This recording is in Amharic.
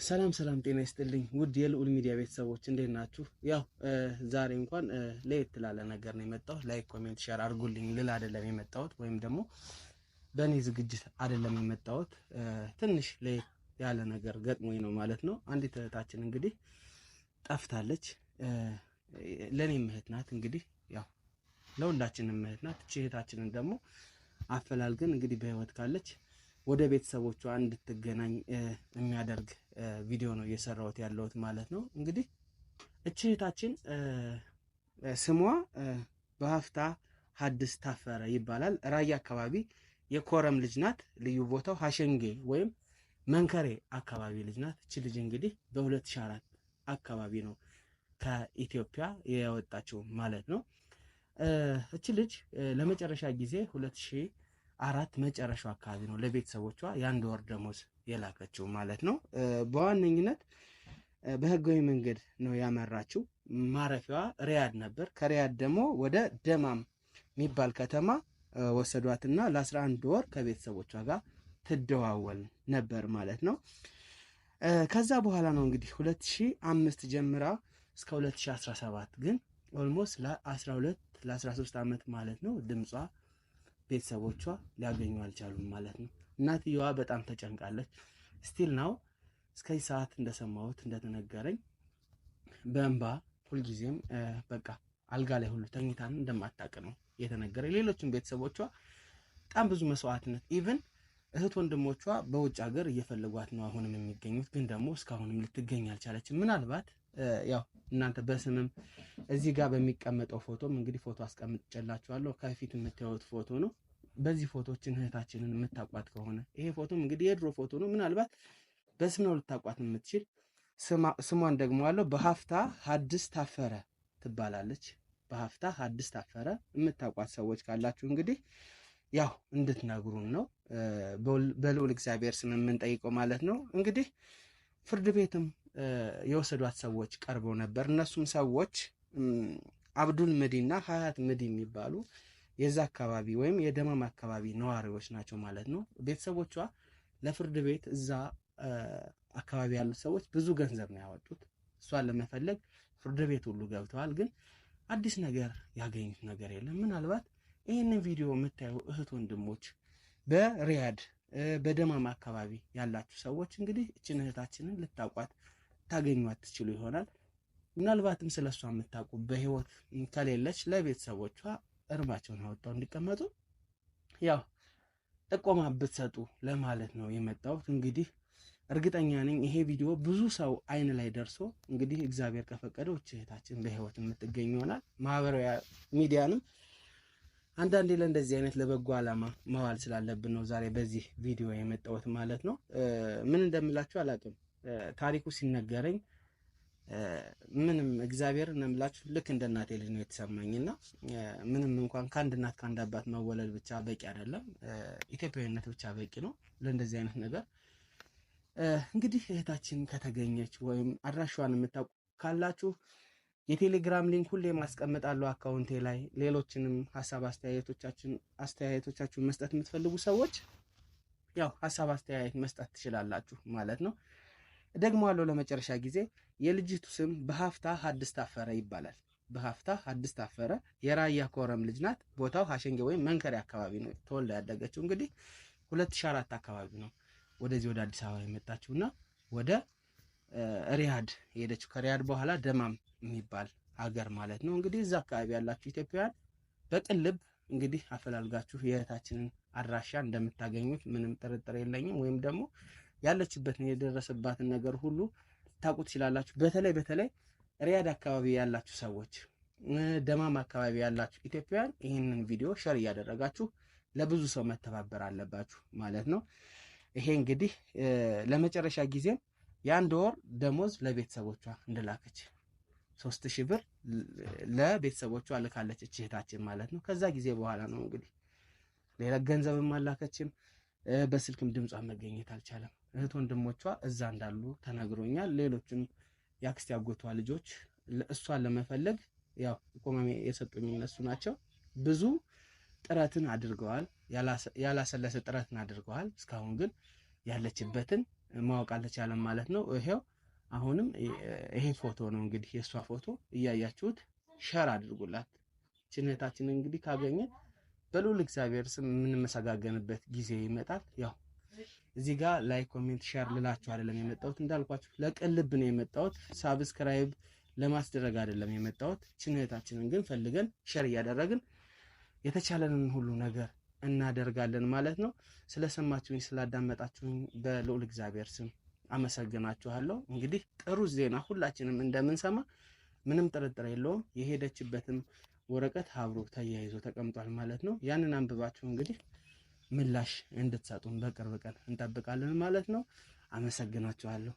ሰላም ጤና ይስጥልኝ ውድ የልዑል ሚዲያ ቤተሰቦች እንዴት ናችሁ? ያው ዛሬ እንኳን ለየት ላለ ነገር ነው የመጣሁት። ላይክ ኮሜንት ሼር አድርጉልኝ ልል አይደለም የመጣሁት፣ ወይም ደግሞ በእኔ ዝግጅት አይደለም የመጣሁት። ትንሽ ለየት ያለ ነገር ገጥሞኝ ነው ማለት ነው። አንዲት እህታችን እንግዲህ ጠፍታለች። ለኔም እህት ናት፣ እንግዲህ ያው ለሁላችንም እህት ናት። እቺ እህታችንን ደግሞ አፈላልገን እንግዲህ በህይወት ካለች ወደ ቤተሰቦቿ እንድትገናኝ የሚያደርግ ቪዲዮ ነው እየሰራሁት ያለሁት ማለት ነው። እንግዲህ እቺ እህታችን ስሟ በሀፍታ ሀድስ ታፈረ ይባላል። ራያ አካባቢ የኮረም ልጅ ናት። ልዩ ቦታው ሀሸንጌ ወይም መንከሬ አካባቢ ልጅ ናት። እቺ ልጅ እንግዲህ በ2004 አካባቢ ነው ከኢትዮጵያ የወጣችው ማለት ነው። እቺ ልጅ ለመጨረሻ ጊዜ 2004 መጨረሻው አካባቢ ነው ለቤተሰቦቿ የአንድ ወር ደሞዝ የላከችው ማለት ነው። በዋነኝነት በህጋዊ መንገድ ነው ያመራችው። ማረፊያዋ ሪያድ ነበር። ከሪያድ ደግሞ ወደ ደማም የሚባል ከተማ ወሰዷትና ለ11 ወር ከቤተሰቦቿ ጋር ትደዋወል ነበር ማለት ነው። ከዛ በኋላ ነው እንግዲህ 2005 ጀምራ እስከ 2017 ግን ኦልሞስት ለ13 ዓመት ማለት ነው ድምጿ ቤተሰቦቿ ሊያገኙ አልቻሉም ማለት ነው። እናትየዋ በጣም ተጨንቃለች። ስቲል ናው እስከዚህ ሰዓት እንደሰማሁት እንደተነገረኝ በእንባ ሁልጊዜም በቃ አልጋ ላይ ሁሉ ተኝታን እንደማታውቅ ነው የተነገረኝ። ሌሎችም ቤተሰቦቿ በጣም ብዙ መስዋዕትነት ኢቭን እህት ወንድሞቿ በውጭ ሀገር እየፈለጓት ነው አሁንም የሚገኙት፣ ግን ደግሞ እስካሁንም ልትገኝ አልቻለችም። ምናልባት ያው እናንተ በስምም እዚህ ጋር በሚቀመጠው ፎቶም እንግዲህ ፎቶ አስቀምጬላችኋለሁ። ከፊት የምታዩት ፎቶ ነው። በዚህ ፎቶችን እህታችንን የምታቋት ከሆነ ይሄ ፎቶም እንግዲህ የድሮ ፎቶ ነው። ምናልባት በስም ነው ልታቋት የምትችል። ስሟን ደግሞ አለው በሀፍታ ሀድስ ታፈረ ትባላለች። በሀፍታ ሀድስ ታፈረ የምታቋት ሰዎች ካላችሁ እንግዲህ ያው እንድትነግሩን ነው በልዑል እግዚአብሔር ስም የምንጠይቀው ማለት ነው። እንግዲህ ፍርድ ቤትም የወሰዷት ሰዎች ቀርበው ነበር። እነሱም ሰዎች አብዱል መዲና ሀያት መዲ የሚባሉ የዛ አካባቢ ወይም የደማም አካባቢ ነዋሪዎች ናቸው ማለት ነው። ቤተሰቦቿ ለፍርድ ቤት እዛ አካባቢ ያሉት ሰዎች ብዙ ገንዘብ ነው ያወጡት እሷን ለመፈለግ ፍርድ ቤት ሁሉ ገብተዋል። ግን አዲስ ነገር ያገኙት ነገር የለም። ምናልባት ይህንን ቪዲዮ የምታዩ እህት ወንድሞች በሪያድ በደማም አካባቢ ያላችሁ ሰዎች እንግዲህ እችን እህታችንን ልታቋት ታገኟት ትችሉ ይሆናል። ምናልባትም ስለሷ የምታውቁ በህይወት ከሌለች ለቤተሰቦቿ እርማቸውን አወጣው እንዲቀመጡ ያው ጥቆማ ብትሰጡ ለማለት ነው የመጣሁት። እንግዲህ እርግጠኛ ነኝ ይሄ ቪዲዮ ብዙ ሰው አይን ላይ ደርሶ እንግዲህ እግዚአብሔር ከፈቀደው እህታችን በህይወት የምትገኝ ይሆናል። ማህበራዊ ሚዲያንም አንዳንዴ ለእንደዚህ አይነት ለበጎ ዓላማ መዋል ስላለብን ነው ዛሬ በዚህ ቪዲዮ የመጣሁት ማለት ነው። ምን እንደምላችሁ አላውቅም። ታሪኩ ሲነገረኝ ምንም እግዚአብሔር እንደምላችሁ ልክ እንደ እናቴ ልጅ ነው የተሰማኝና ምንም እንኳን ከአንድ እናት ከአንድ አባት መወለድ ብቻ በቂ አይደለም፣ ኢትዮጵያዊነት ብቻ በቂ ነው ለእንደዚህ አይነት ነገር። እንግዲህ እህታችን ከተገኘች ወይም አድራሻዋን የምታውቁ ካላችሁ የቴሌግራም ሊንክ ሁሌ ማስቀምጣለሁ አካውንቴ ላይ። ሌሎችንም ሀሳብ አስተያየቶቻችሁን መስጠት የምትፈልጉ ሰዎች ያው ሀሳብ አስተያየት መስጠት ትችላላችሁ ማለት ነው። ደግሞ አለው ለመጨረሻ ጊዜ የልጅቱ ስም በሀፍታ ሀድስ ታፈረ ይባላል። በሀፍታ ሀድስ ታፈረ የራያ ኮረም ልጅ ናት። ቦታው ሀሸንጌ ወይም መንከሬ አካባቢ ነው ተወልዳ ያደገችው። እንግዲህ 2004 አካባቢ ነው ወደዚህ ወደ አዲስ አበባ የመጣችውና ወደ ሪያድ ሄደችው። ከሪያድ በኋላ ደማም የሚባል ሀገር ማለት ነው። እንግዲህ እዛ አካባቢ ያላችሁ ኢትዮጵያውያን በቅልብ እንግዲህ አፈላልጋችሁ የእህታችንን አድራሻ እንደምታገኙት ምንም ጥርጥር የለኝም። ወይም ደግሞ ያለችበትን የደረሰባትን ነገር ሁሉ ታውቁ ትችላላችሁ። በተለይ ሪያድ አካባቢ ያላችሁ ሰዎች፣ ደማም አካባቢ ያላችሁ ኢትዮጵያውያን ይህንን ቪዲዮ ሸር እያደረጋችሁ ለብዙ ሰው መተባበር አለባችሁ ማለት ነው። ይሄ እንግዲህ ለመጨረሻ ጊዜም የአንድ ወር ደሞዝ ለቤተሰቦቿ እንደላከች 3000 ብር ለቤተሰቦቿ ልካለች እህታችን ማለት ነው። ከዛ ጊዜ በኋላ ነው እንግዲህ ሌላ ገንዘብም አላከችም። በስልክም ድምጿን መገኘት አልቻለም። እህት ወንድሞቿ እዛ እንዳሉ ተነግሮኛል። ሌሎችም የአክስት ያጎቷ ልጆች እሷን ለመፈለግ ያው ኢኮኖሚ የሰጡኝ እነሱ ናቸው። ብዙ ጥረትን አድርገዋል፣ ያላሰለሰ ጥረትን አድርገዋል። እስካሁን ግን ያለችበትን ማወቅ አልቻለም ማለት ነው። ይሄው አሁንም ይሄ ፎቶ ነው እንግዲህ የሷ ፎቶ እያያችሁት ሸር አድርጉላት። ችነታችንን እንግዲህ ካገኘ በልዑል እግዚአብሔር ስም የምንመሰጋገንበት ጊዜ ይመጣል። ያው እዚህ ጋር ላይክ ኮሜንት ሼር ልላችሁ አይደለም የመጣሁት፣ እንዳልኳችሁ ለቅልብ ነው የመጣሁት። ሳብስክራይብ ለማስደረግ አይደለም የመጣሁት። ችነታችንን ግን ፈልገን ሼር እያደረግን የተቻለንን ሁሉ ነገር እናደርጋለን ማለት ነው። ስለሰማችሁኝ ስላዳመጣችሁኝ በልዑል እግዚአብሔር ስም አመሰግናችኋለሁ። እንግዲህ ጥሩ ዜና ሁላችንም እንደምንሰማ ምንም ጥርጥር የለውም። የሄደችበትም ወረቀት አብሮ ተያይዞ ተቀምጧል ማለት ነው። ያንን አንብባችሁ እንግዲህ ምላሽ እንድትሰጡን በቅርብ ቀን እንጠብቃለን ማለት ነው። አመሰግናችኋለሁ።